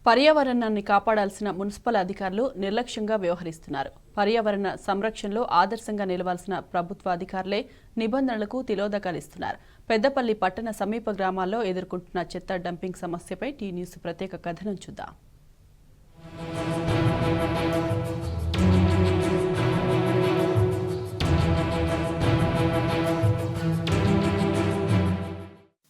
పర్యావరణాన్ని కాపాడాల్సిన మున్సిపల్ అధికారులు నిర్లక్ష్యంగా వ్యవహరిస్తున్నారు. పర్యావరణ సంరక్షణలో ఆదర్శంగా నిలవాల్సిన ప్రభుత్వ అధికారులే నిబంధనలకు తిలోదకాలిస్తున్నారు. పెద్దపల్లి పట్టణ సమీప గ్రామాల్లో ఎదుర్కొంటున్న చెత్త డంపింగ్ సమస్యపై టీ న్యూస్ ప్రత్యేక కథనం చూద్దాం.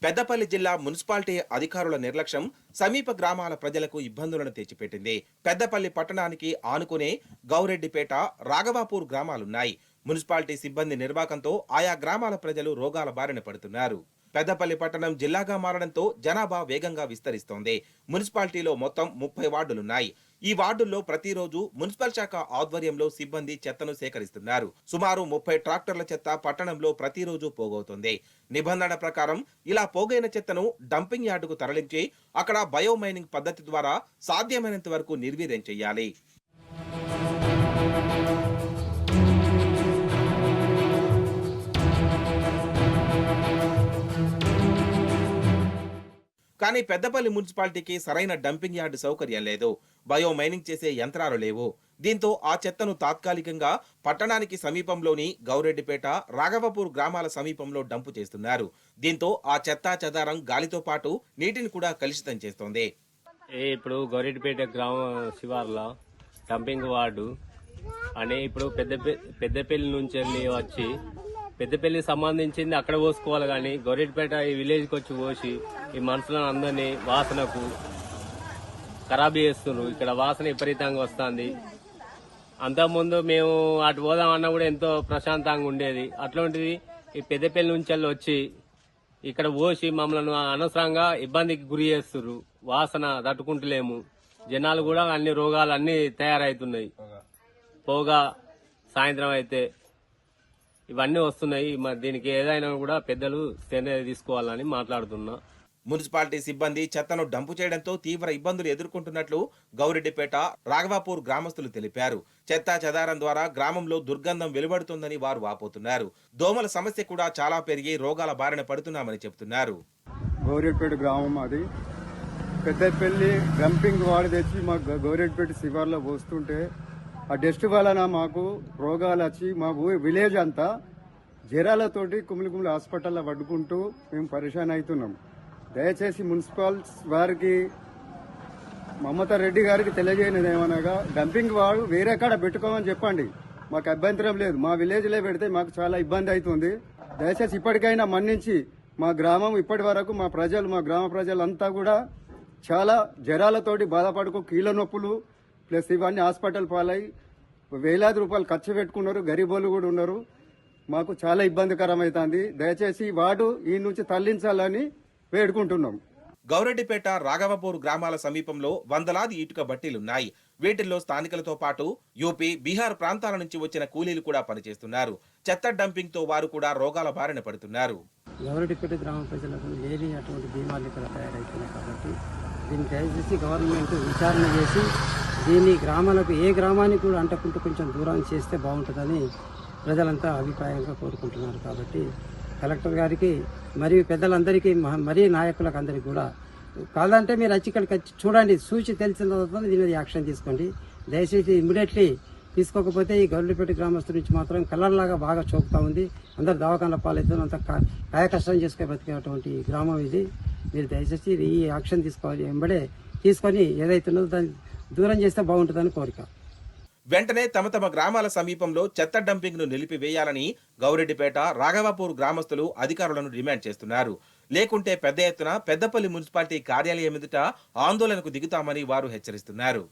పెద్దపల్లి జిల్లా మున్సిపాలిటీ అధికారుల నిర్లక్ష్యం సమీప గ్రామాల ప్రజలకు ఇబ్బందులను తెచ్చిపెట్టింది. పెద్దపల్లి పట్టణానికి ఆనుకునే గౌరెడ్డిపేట, రాఘవాపూర్ గ్రామాలున్నాయి. మున్సిపాలిటీ సిబ్బంది నిర్వాకంతో ఆయా గ్రామాల ప్రజలు రోగాల బారిన పడుతున్నారు. పెద్దపల్లి పట్టణం జిల్లాగా మారడంతో జనాభా వేగంగా విస్తరిస్తోంది. మున్సిపాలిటీలో మొత్తం 30 వార్డులున్నాయి. ఈ వార్డుల్లో ప్రతిరోజు మున్సిపల్ శాఖ ఆధ్వర్యంలో సిబ్బంది చెత్తను సేకరిస్తున్నారు. సుమారు 30 ట్రాక్టర్ల చెత్త పట్టణంలో ప్రతిరోజు పోగవుతుంది. నిబంధన ప్రకారం ఇలా పోగైన చెత్తను డంపింగ్ యార్డుకు తరలించి అక్కడ బయోమైనింగ్ పద్ధతి ద్వారా సాధ్యమైనంత వరకు నిర్వీర్యం చేయాలి. కానీ పెద్దపల్లి మున్సిపాలిటీకి సరైన డంపింగ్ యార్డు సౌకర్యం లేదు. బయో మైనింగ్ చేసే యంత్రాలు లేవు. దీంతో ఆ చెత్తను తాత్కాలికంగా పట్టణానికి సమీపంలోని గౌరెడ్డిపేట, రాఘవపూర్ గ్రామాల సమీపంలో డంపు చేస్తున్నారు. దీంతో ఆ చెత్తా చెదారం గాలితో పాటు నీటిని కూడా కలుషితం చేస్తోంది. ఇప్పుడు గౌరెడ్డిపేట గ్రామ శివార్ల డంపింగ్ వార్డు అని ఇప్పుడు పెద్దపల్లి నుంచి వెళ్ళి వచ్చి పెద్దపల్లికి సంబంధించింది అక్కడ పోసుకోవాలి. కానీ గౌరెడ్డిపేట ఈ విలేజ్కి వచ్చి పోసి ఈ మనుషులను అందరినీ వాసనకు ఖరాబీ చేస్తున్నారు. ఇక్కడ వాసన విపరీతంగా వస్తుంది. అంతకుముందు మేము అటు పోదామన్నా కూడా ఎంతో ప్రశాంతంగా ఉండేది. అట్లాంటిది ఈ పెద్దపల్లి నుంచి వచ్చి ఇక్కడ పోసి మమ్మల్ని అనవసరంగా ఇబ్బందికి గురి చేస్తున్నారు. వాసన తట్టుకుంటలేము. జనాలు కూడా అన్ని రోగాలు అన్ని తయారవుతున్నాయి. పోగా సాయంత్రం అయితే ఇవన్నీ వస్తున్నాయి. దీనికి ఏదైనా కూడా పెద్దలు చర్య తీసుకోవాలని మాట్లాడుతున్నా. మున్సిపాలిటీ సిబ్బంది చెత్తను డంపు చేయడంతో తీవ్ర ఇబ్బందులు ఎదుర్కొంటున్నట్లు గౌరెడ్డిపేట, రాఘవాపూర్ గ్రామస్తులు తెలిపారు. చెత్తా చెదారం ద్వారా గ్రామంలో దుర్గంధం వెలువడుతుందని వారు వాపోతున్నారు. దోమల సమస్య కూడా చాలా పెరిగి రోగాల బారిన పడుతున్నామని చెబుతున్నారు. గౌరెడ్డిపేట గ్రామం అది. పెద్దపల్లి డంపింగ్ వాడు తెచ్చి మాకు గౌరెడ్డిపేట శివార్లో పోస్తుంటే ఆ డస్ట్ వలన మాకు రోగాలు వచ్చి మా విలేజ్ అంతా జ్వరాలతోటి కుమిలి హాస్పిటల్లో పడుకుంటూ మేము పరేషాన్ అవుతున్నాం. దయచేసి మున్సిపల్ వారికి, మమతా రెడ్డి గారికి తెలియజేయనిది ఏమనగా డంపింగ్ వాడు వేరే కాడ పెట్టుకోమని చెప్పండి. మాకు అభ్యంతరం లేదు. మా విలేజ్లో పెడితే మాకు చాలా ఇబ్బంది అవుతుంది. దయచేసి ఇప్పటికైనా మన్నించి మా గ్రామం ఇప్పటి వరకు మా గ్రామ ప్రజలంతా కూడా చాలా జ్వరాలతోటి బాధపడుకో కీళ్ళ నొప్పులు ప్లస్ ఇవన్నీ హాస్పిటల్ పాలై వేలాది రూపాయలు ఖర్చు పెట్టుకున్నారు. గరీబోళ్ళు కూడా ఉన్నారు. మాకు చాలా ఇబ్బందికరం అవుతుంది. దయచేసి వాడు ఈ నుంచి తరలించాలని వేడుకుంటున్నాం. గౌరెడ్డిపేట, రాఘవపూర్ గ్రామాల సమీపంలో వందలాది ఇటుక బట్టీలున్నాయి. వీటిల్లో స్థానికులతో పాటు యూపీ, బీహార్ ప్రాంతాల నుంచి వచ్చిన కూలీలు కూడా పనిచేస్తున్నారు. చెత్త డంపింగ్ తో వారు కూడా రోగాల బారిన పడుతున్నారు. గౌరెడ్డిపేట గ్రామ ప్రజలకు లేని అటువంటి బీమార్లు ఇక్కడ తయారవుతున్నాయి. కాబట్టి దీన్ని దయచేసి గవర్నమెంట్ విచారణ చేసి దీన్ని గ్రామాలకు ఏ గ్రామానికి కూడా అంటకుంటూ కొంచెం దూరాన్ని చేస్తే బాగుంటుందని ప్రజలంతా అభిప్రాయంగా కోరుకుంటున్నారు. కాబట్టి కలెక్టర్ గారికి మరియు పెద్దలందరికీ మరీ నాయకులకు అందరికీ కూడా కాదంటే మీరు వచ్చి ఇక్కడికి వచ్చి చూడండి, చూసి తెలిసిన తర్వాత దీని మీద యాక్షన్ తీసుకోండి. దయచేసి ఇమ్మీడియట్లీ తీసుకోకపోతే ఈ గౌరెడ్డిపేట గ్రామస్తుల నుంచి మాత్రం కలర్లాగా బాగా చూపుతా ఉంది. అందరు దవాఖాన పాలవుతుంది. అంత కాయ కష్టం చేసుకుని బతికేటువంటి గ్రామం ఇది. మీరు దయచేసి ఈ యాక్షన్ తీసుకోవాలి. వెంబడే తీసుకొని ఏదైతున్నదో దాన్ని దూరం చేస్తే బాగుంటుందని కోరిక. వెంటనే తమ గ్రామాల సమీపంలో చెత్త డంపింగ్ ను నిలిపివేయాలని గౌరెడ్డిపేట, రాఘవాపూర్ గ్రామస్తులు అధికారులను డిమాండ్ చేస్తున్నారు. లేకుంటే పెద్ద ఎత్తున పెద్దపల్లి మున్సిపాలిటీ కార్యాలయం ఎదుట ఆందోళనకు దిగుతామని వారు హెచ్చరిస్తున్నారు.